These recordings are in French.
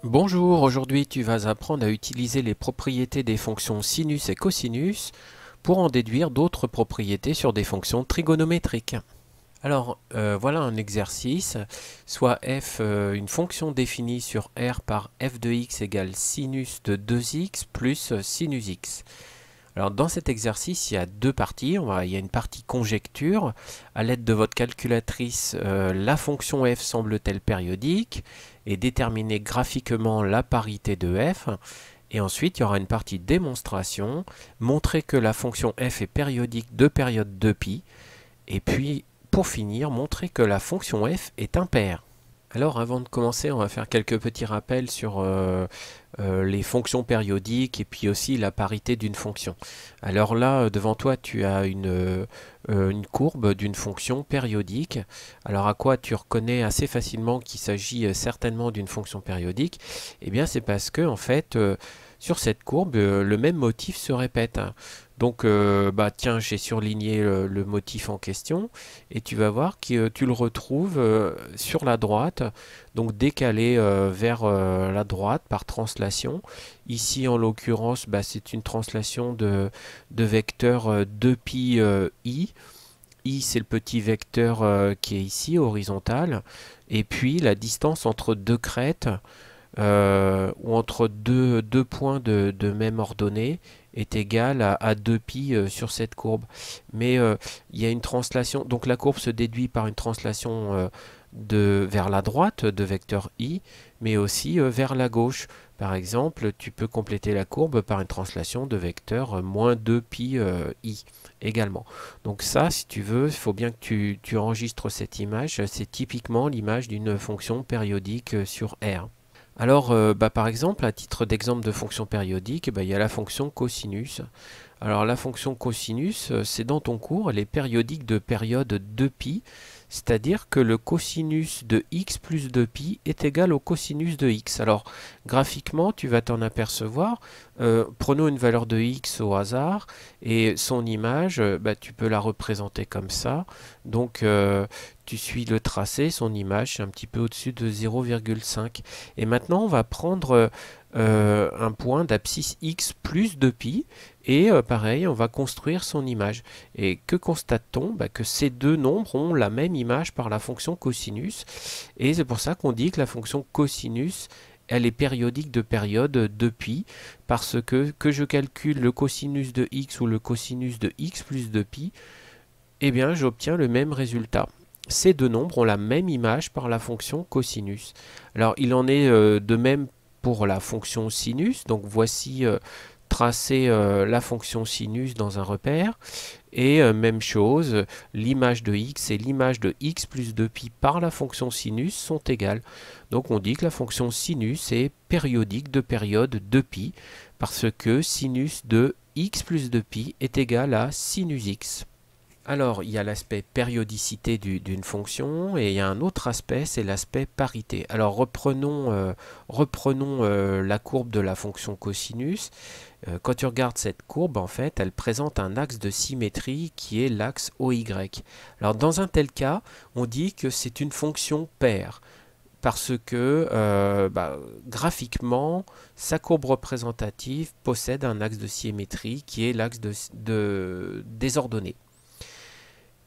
Bonjour, aujourd'hui tu vas apprendre à utiliser les propriétés des fonctions sinus et cosinus pour en déduire d'autres propriétés sur des fonctions trigonométriques. Alors voilà un exercice, soit f, une fonction définie sur R par f de x égale sinus de 2x plus sinus x. Alors dans cet exercice, il y a deux parties. Il y a une partie conjecture. À l'aide de votre calculatrice, la fonction f semble-t-elle périodique et déterminer graphiquement la parité de f. Et ensuite, il y aura une partie démonstration, montrer que la fonction f est périodique de période 2π. Et puis, pour finir, montrer que la fonction f est impaire. Alors avant de commencer, on va faire quelques petits rappels sur les fonctions périodiques et puis aussi la parité d'une fonction. Alors là, devant toi, tu as une courbe d'une fonction périodique. Alors à quoi tu reconnais assez facilement qu'il s'agit certainement d'une fonction périodique? Eh bien c'est parce que en fait, sur cette courbe, le même motif se répète. Donc, bah, tiens, j'ai surligné le motif en question et tu vas voir que tu le retrouves sur la droite, donc décalé vers la droite par translation. Ici, en l'occurrence, bah, c'est une translation de vecteur 2π i. I, c'est le petit vecteur qui est ici, horizontal. Et puis, la distance entre deux crêtes ou entre deux points de même ordonnée est égale à 2π sur cette courbe. Mais il y a une translation, donc la courbe se déduit par une translation vers la droite de vecteur i, mais aussi vers la gauche. Par exemple, tu peux compléter la courbe par une translation de vecteur moins 2π i également. Donc ça, si tu veux, il faut bien que tu enregistres cette image. C'est typiquement l'image d'une fonction périodique sur R. Alors, bah, par exemple, à titre d'exemple de fonction périodique, bah, il y a la fonction cosinus. Alors, la fonction cosinus, c'est dans ton cours, elle est périodique de période 2π, c'est-à-dire que le cosinus de x plus 2π est égal au cosinus de x. Alors, graphiquement, tu vas t'en apercevoir. Prenons une valeur de x au hasard, et son image, bah, tu peux la représenter comme ça. Donc, tu suis le tracé, son image, c'est un petit peu au-dessus de 0,5. Et maintenant, on va prendre un point d'abscisse x plus 2π et pareil, on va construire son image. Et que constate-t-on? Bah, que ces deux nombres ont la même image par la fonction cosinus. Et c'est pour ça qu'on dit que la fonction cosinus, elle est périodique de période 2π, parce que je calcule le cosinus de x ou le cosinus de x plus 2π, eh bien j'obtiens le même résultat. Ces deux nombres ont la même image par la fonction cosinus. Alors il en est de même pour la fonction sinus. Donc voici tracer la fonction sinus dans un repère. Et même chose, l'image de x et l'image de x plus 2π par la fonction sinus sont égales. Donc on dit que la fonction sinus est périodique de période 2π parce que sinus de x plus 2π est égal à sinus x. Alors, il y a l'aspect périodicité d'une fonction et il y a un autre aspect, c'est l'aspect parité. Alors, reprenons la courbe de la fonction cosinus. Quand tu regardes cette courbe, en fait, elle présente un axe de symétrie qui est l'axe OY. Alors, dans un tel cas, on dit que c'est une fonction paire parce que bah, graphiquement, sa courbe représentative possède un axe de symétrie qui est l'axe des ordonnées.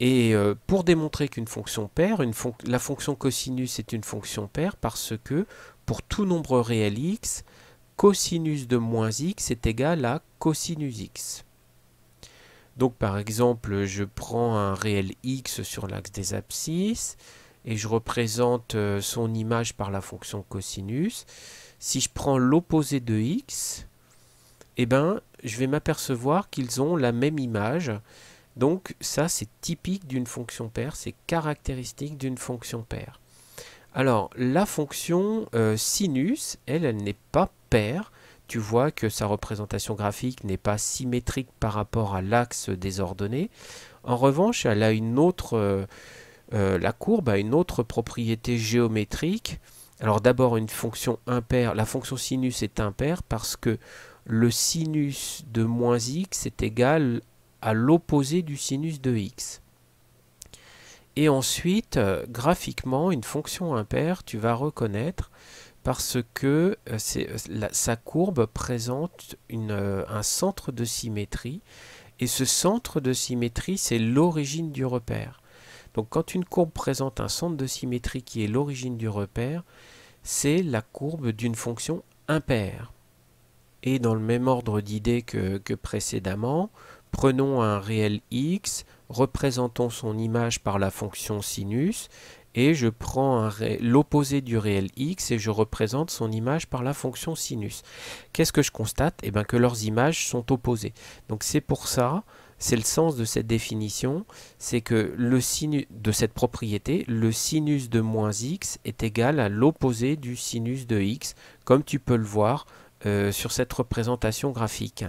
Et pour démontrer qu'une fonction paire, la fonction cosinus est une fonction paire parce que pour tout nombre réel x, cosinus de moins x est égal à cosinus x. Donc par exemple, je prends un réel x sur l'axe des abscisses et je représente son image par la fonction cosinus. Si je prends l'opposé de x, eh ben, je vais m'apercevoir qu'ils ont la même image. Donc ça, c'est typique d'une fonction paire, c'est caractéristique d'une fonction paire. Alors, la fonction sinus, elle n'est pas paire. Tu vois que sa représentation graphique n'est pas symétrique par rapport à l'axe des ordonnées. En revanche, elle a la courbe a une autre propriété géométrique. Alors d'abord, une fonction impaire. La fonction sinus est impaire parce que le sinus de moins x est égal à l'opposé du sinus de x. Et ensuite, graphiquement, une fonction impaire, tu vas reconnaître parce que sa courbe présente un centre de symétrie, et ce centre de symétrie, c'est l'origine du repère. Donc quand une courbe présente un centre de symétrie qui est l'origine du repère, c'est la courbe d'une fonction impaire. Et dans le même ordre d'idées que précédemment, prenons un réel x, représentons son image par la fonction sinus, et je prends l'opposé du réel x et je représente son image par la fonction sinus. Qu'est-ce que je constate? Eh bien que leurs images sont opposées. Donc c'est pour ça, c'est le sens de cette définition, c'est que le sinus de cette propriété, le sinus de moins x est égal à l'opposé du sinus de x, comme tu peux le voir sur cette représentation graphique.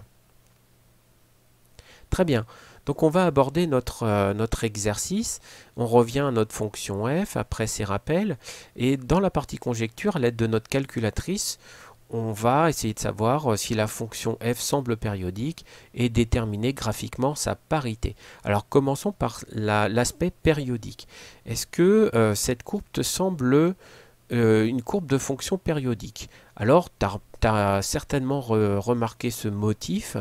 Très bien. Donc on va aborder notre exercice. On revient à notre fonction f après ces rappels. Et dans la partie conjecture, à l'aide de notre calculatrice, on va essayer de savoir si la fonction f semble périodique et déterminer graphiquement sa parité. Alors commençons par l'aspect périodique. Est-ce que cette courbe te semble une courbe de fonction périodique? Alors tu as certainement remarqué ce motif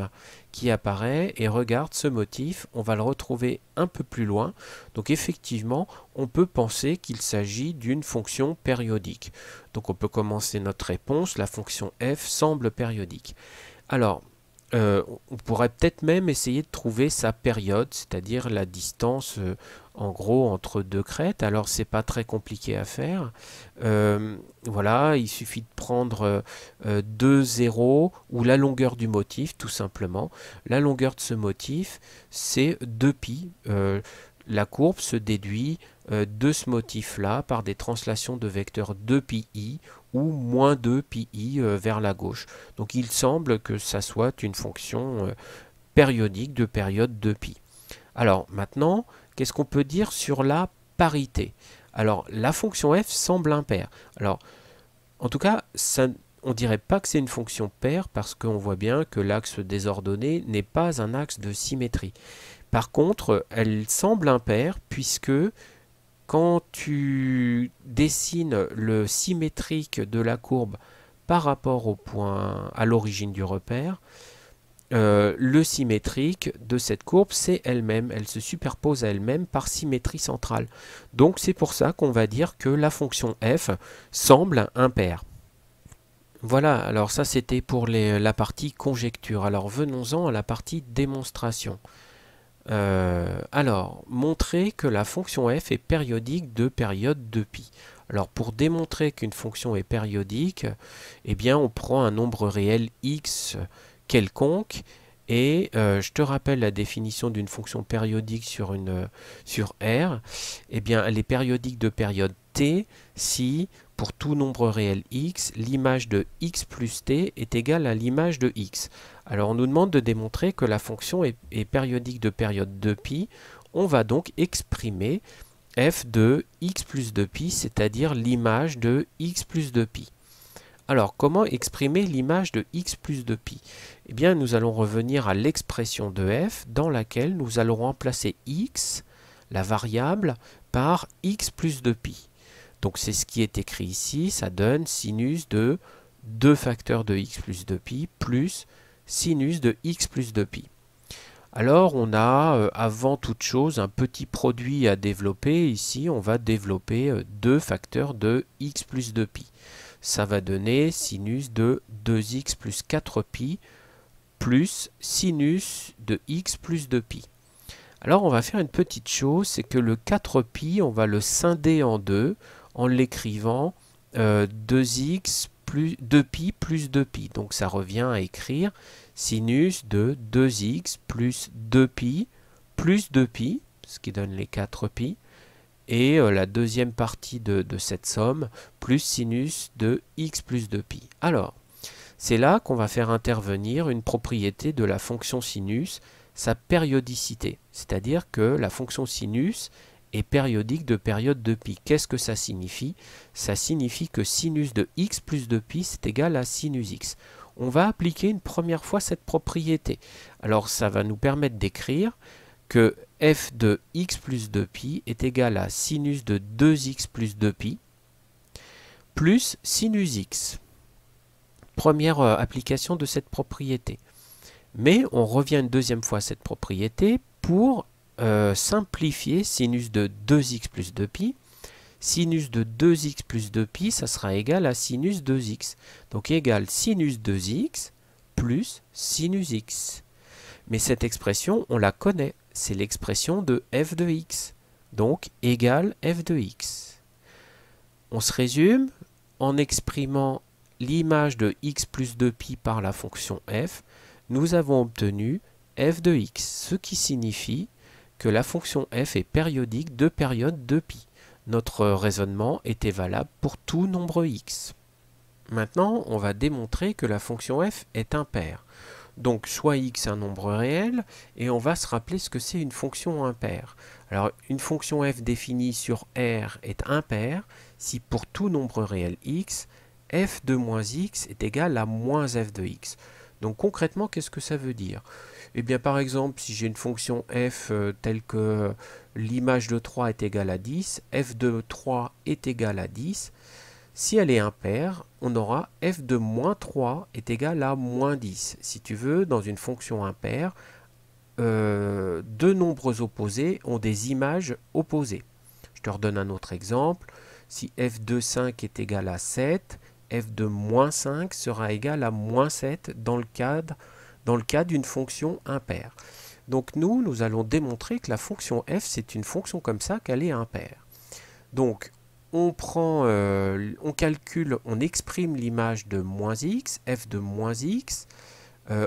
qui apparaît, et regarde ce motif, on va le retrouver un peu plus loin. Donc effectivement, on peut penser qu'il s'agit d'une fonction périodique. Donc on peut commencer notre réponse, la fonction f semble périodique. Alors, on pourrait peut-être même essayer de trouver sa période, c'est-à-dire la distance en gros entre deux crêtes. Alors c'est pas très compliqué à faire. Voilà, il suffit de prendre deux zéros ou la longueur du motif tout simplement. La longueur de ce motif c'est 2π. La courbe se déduit de ce motif-là par des translations de vecteurs 2πi ou moins 2πi vers la gauche. Donc il semble que ça soit une fonction périodique de période 2π. Alors maintenant, qu'est-ce qu'on peut dire sur la parité? Alors la fonction f semble impaire. Alors en tout cas, on ne dirait pas que c'est une fonction paire parce qu'on voit bien que l'axe désordonné n'est pas un axe de symétrie. Par contre, elle semble impaire puisque quand tu dessines le symétrique de la courbe par rapport au point à l'origine du repère, le symétrique de cette courbe, c'est elle-même. Elle se superpose à elle-même par symétrie centrale. Donc c'est pour ça qu'on va dire que la fonction f semble impaire. Voilà, alors ça c'était pour la partie conjecture. Alors venons-en à la partie démonstration. Alors, montrer que la fonction f est périodique de période 2π. Alors, pour démontrer qu'une fonction est périodique, eh bien, on prend un nombre réel x quelconque, et je te rappelle la définition d'une fonction périodique sur R. Eh bien, elle est périodique de période t si, pour tout nombre réel x, l'image de x plus t est égale à l'image de x. Alors on nous demande de démontrer que la fonction est périodique de période 2π. On va donc exprimer f de x plus 2π, c'est-à-dire l'image de x plus 2π. Alors comment exprimer l'image de x plus 2π? Eh bien nous allons revenir à l'expression de f dans laquelle nous allons remplacer x, la variable, par x plus 2π. Donc c'est ce qui est écrit ici, ça donne sinus de 2 facteurs de x plus 2π plus sinus de x plus 2π. Alors on a avant toute chose un petit produit à développer. Ici on va développer 2 facteurs de x plus 2π. Ça va donner sinus de 2x plus 4π plus sinus de x plus 2π. Alors on va faire une petite chose, c'est que le 4π on va le scinder en deux en l'écrivant 2x plus 2π plus 2π. Donc ça revient à écrire sinus de 2x plus 2π plus 2π, ce qui donne les 4π, et la deuxième partie de cette somme, plus sinus de x plus 2π. Alors, c'est là qu'on va faire intervenir une propriété de la fonction sinus, sa périodicité. C'est-à-dire que la fonction sinus est périodique de période 2π. Qu'est-ce que ça signifie? Ça signifie que sinus de x plus 2π, c'est égal à sinus x. On va appliquer une première fois cette propriété. Alors ça va nous permettre d'écrire que f de x plus 2π est égal à sinus de 2x plus 2π plus sinus x. Première application de cette propriété. Mais on revient une deuxième fois à cette propriété pour simplifier sinus de 2x plus 2pi. Sinus de 2x plus 2pi, ça sera égal à sinus 2x. Donc égal sinus 2x plus sinus x. Mais cette expression, on la connaît. C'est l'expression de f de x. Donc égal f de x. On se résume en exprimant l'image de x plus 2pi par la fonction f. Nous avons obtenu f de x, ce qui signifie que la fonction f est périodique de période 2pi. Notre raisonnement était valable pour tout nombre x. Maintenant, on va démontrer que la fonction f est impaire. Donc, soit x est un nombre réel, et on va se rappeler ce que c'est une fonction impaire. Alors, une fonction f définie sur R est impaire si pour tout nombre réel x, f de moins x est égal à moins f de x. Donc concrètement, qu'est-ce que ça veut dire? Eh bien par exemple, si j'ai une fonction f telle que l'image de 3 est égale à 10, f de 3 est égal à 10, si elle est impaire, on aura f de moins 3 est égal à moins 10. Si tu veux, dans une fonction impaire, deux nombres opposés ont des images opposées. Je te redonne un autre exemple. Si f de 5 est égal à 7, f de moins 5 sera égal à moins 7 dans le cas d'une fonction impaire. Donc nous allons démontrer que la fonction f, c'est une fonction comme ça, qu'elle est impaire. Donc on calcule, on exprime l'image de moins x, f de moins x,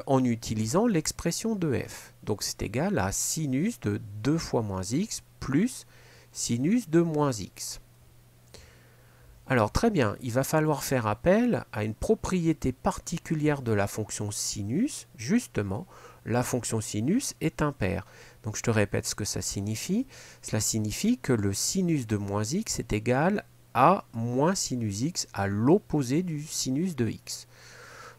en utilisant l'expression de f. Donc c'est égal à sinus de 2 fois moins x plus sinus de moins x. Alors très bien, il va falloir faire appel à une propriété particulière de la fonction sinus. Justement, la fonction sinus est impaire. Donc je te répète ce que ça signifie. Cela signifie que le sinus de moins x est égal à moins sinus x, à l'opposé du sinus de x.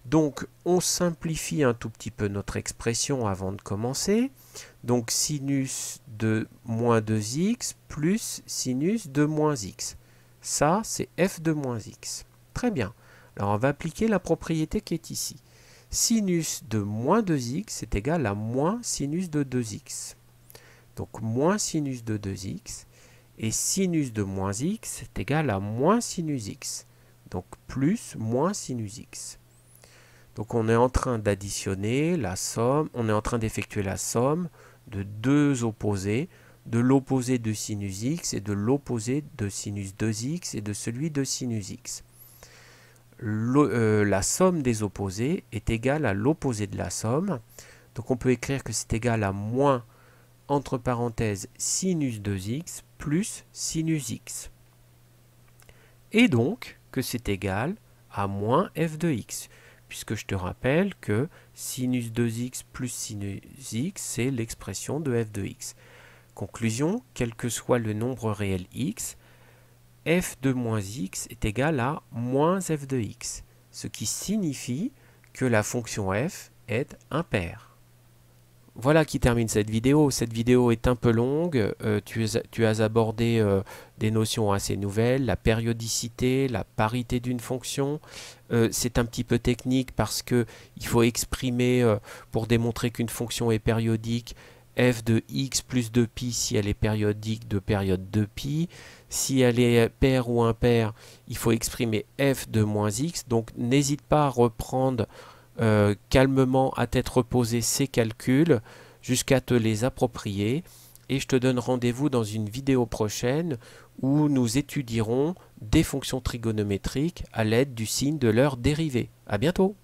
Donc on simplifie un tout petit peu notre expression avant de commencer. Donc sinus de moins 2x plus sinus de moins x. Ça, c'est f de moins x. Très bien. Alors, on va appliquer la propriété qui est ici. Sinus de moins 2x est égal à moins sinus de 2x. Donc, moins sinus de 2x. Et sinus de moins x est égal à moins sinus x. Donc, plus moins sinus x. Donc, on est en train d'additionner la somme, on est en train d'effectuer la somme de deux opposés, de l'opposé de sinus x et de l'opposé de sinus 2x et de celui de sinus x. La somme des opposés est égale à l'opposé de la somme. Donc on peut écrire que c'est égal à moins, entre parenthèses, sinus 2x plus sinus x. Et donc que c'est égal à moins f de x. Puisque je te rappelle que sinus 2x plus sinus x, c'est l'expression de f de x. Conclusion, quel que soit le nombre réel x, f de moins x est égal à moins f de x, ce qui signifie que la fonction f est impaire. Voilà qui termine cette vidéo. Cette vidéo est un peu longue. Tu as abordé des notions assez nouvelles, la périodicité, la parité d'une fonction. C'est un petit peu technique parce qu'il faut exprimer, pour démontrer qu'une fonction est périodique, f de x plus 2pi si elle est périodique de période 2pi. Si elle est paire ou impaire, il faut exprimer f de moins x. Donc n'hésite pas à reprendre calmement à tête reposée ces calculs jusqu'à te les approprier. Et je te donne rendez-vous dans une vidéo prochaine où nous étudierons des fonctions trigonométriques à l'aide du signe de leur dérivée. À bientôt!